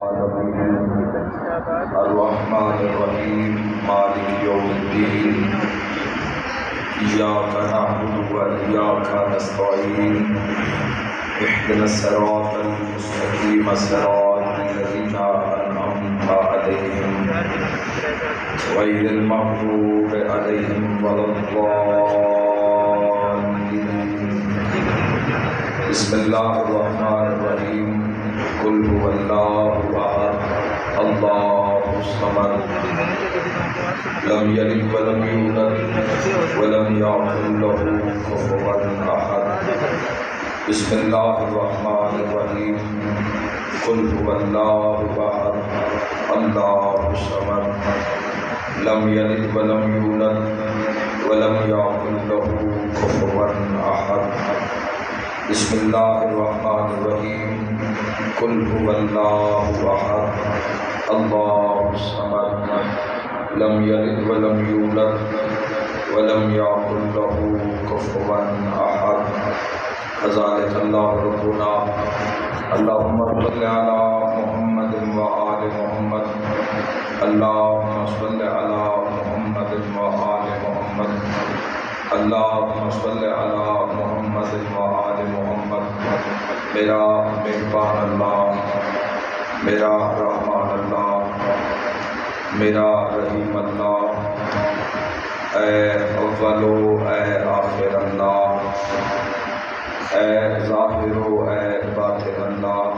الرحمن الرحیم مالک یوم الدین ایاک نعبد و ایاک نستعین اهدنا الصراط المستقیم صراط الذین انعمت علیہم غیر المغضوب علیہم ولا الضالین بسم اللہ الرحمن الرحیم قل هو اللہ احد اللہ الصمد لم یلد ولم یولد ولم یکن له کفوا احد بسم اللہ الرحمن الرحیم قل هو اللہ احد اللہ الصمد لم یلد ولم یولد ولم یکن له کفوا احد بسم اللہ الرحمن الرحیم قل هو اللہ احد اللہ الصمد لم یلد ولم یولد ولم یکن له کفوا احد کذالک اللہ ربنا اللہم صل علی محمد وآل محمد اللہم صل علی محمد وآل محمد اللہم صل علی محمد وآل محمد میرا مہربان اللہ میرا رحمان اللہ میرا رحیم اللہ اے اول و اے آخر اللہ اے ظاہر و اے باطن اللہ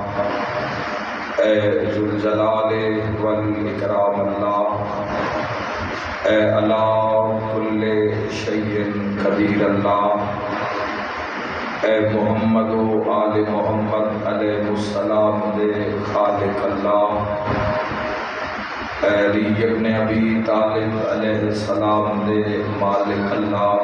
اے ذوالجلال والاکرام اللہ اے اللہ کل شیء قدیر اللہ اے محمد و آل محمد علیہ السلام دے خالق اللہ اے علی ابن ابی طالب علیہ السلام دے مالک اللہ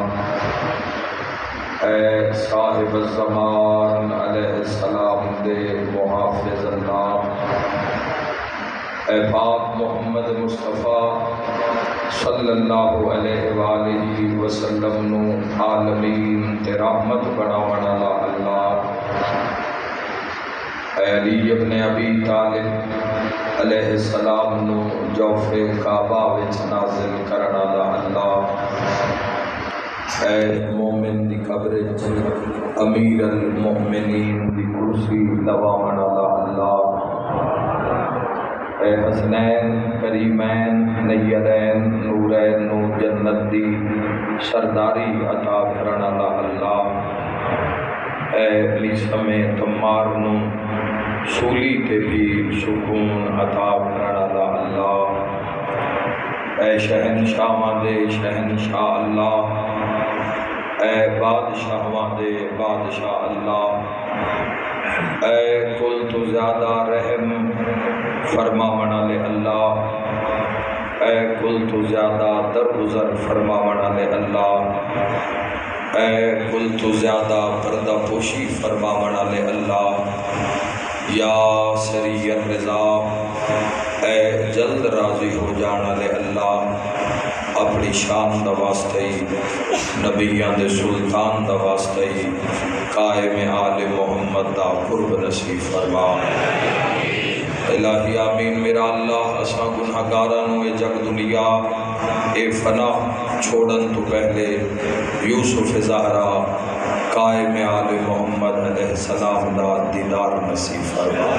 اے صاحب الزمان علیہ السلام دے محافظ اللہ اے پاک محمد مصطفیٰ صلی اللہ علیہ وآلہ وسلم نو عالمین تے رحمت بناون والا اللہ اے علی ابن ابی طالب علیہ السلام نو جوف کعبہ وچ نازل کرن والا اللہ اے مومن دی قبر وچ امیر المؤمنین دی کرسی لواون والا اللہ اے حسنین کریمین نیرین نورین نو جنت دی سرداری عطا کرن والا اللہ اے لیسم تمار نو سولی تے بھی سکون عطا کرن والا اللہ اے شہنشاہاں دے شہنشاہ اللہ اے بادشاہاں دے بادشاہ اللہ اے کل تو زیادہ رحم فرماون والے اللہ اے کل تو زیادہ درگزر فرماون والے اللہ اے کل تو زیادہ پردہ پوشی فرماون والے اللہ یا سری الرضا اے جلد راضی ہو جان والے اللہ اپنی شان دا واسطے نبیان دے سلطان دا واسطے قائم آل محمد دا قرب نصیب فرما الہی آمین میرا اللہ اساں گناہگاراں اے جگ دنیا اے فنا چھوڑن تو پہلے یوسف زہرا قائم آل محمد علیہ السلام دا دیدار نصیب فرما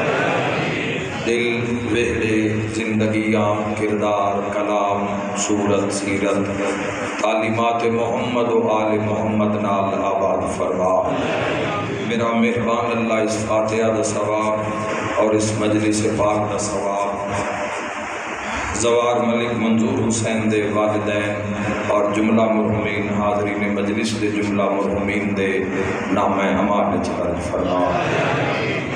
دل وحدے زندگیاں کردار کلام صورت سیرت تعلیمات محمد و آل محمد نال آباد فرما میرا مہربان اللہ اس فاتحہ دا ثواب اور اس مجلس پاک دا ثواب زوار ملک منظور حسین دے والدین اور جملہ مرحومین حاضرین مجلس دے جملہ مرحومین دے نام امان چرج فرما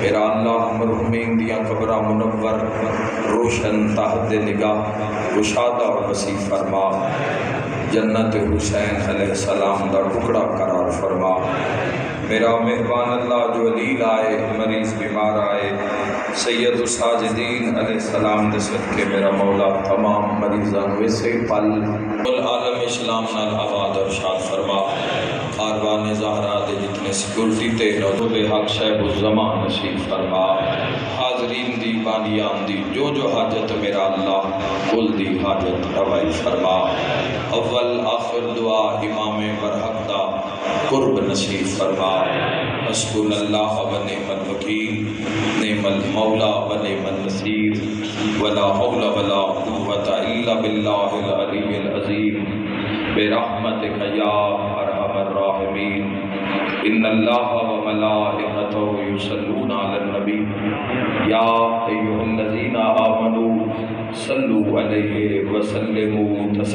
میرا اللہ مرحومین دیا قبرہ منور روشن تحت نگاہ گشادہ اور وسیع فرما جنت حسین علیہ السلام دا ٹکڑا قرار فرما میرا مہربان اللہ جو علیل آئے مریض بیمار آئے سید الساجدین علیہ السلام دے صدقے میرا مولا تمام مریضاں ویسے پل عالم اسلام نال آباد اور شاد فرما کاروان زہرا دے جتنے سیکورٹی تے نوزب حق صاحب الزمان نصیب فرما حاضر حاضرین دی بانیان دی جو جو حاجت میرا اللہ کل دی حاجت روائی فرما۔ اول آخر دعا امام برحق دا قرب نصیب فرما۔ حسبن اللہ و نعم الوکیل، نعم المولا و نعم النصیر، ولا حول ولا قوة الا باللہ العلی العظیم، برحمتک یا ارحم الراحمین۔ ان اللہ و ملائکتہ یصلون علی النبی یا ایھا الذین آمنوا صلوا علیہ وسلموا تسلیما۔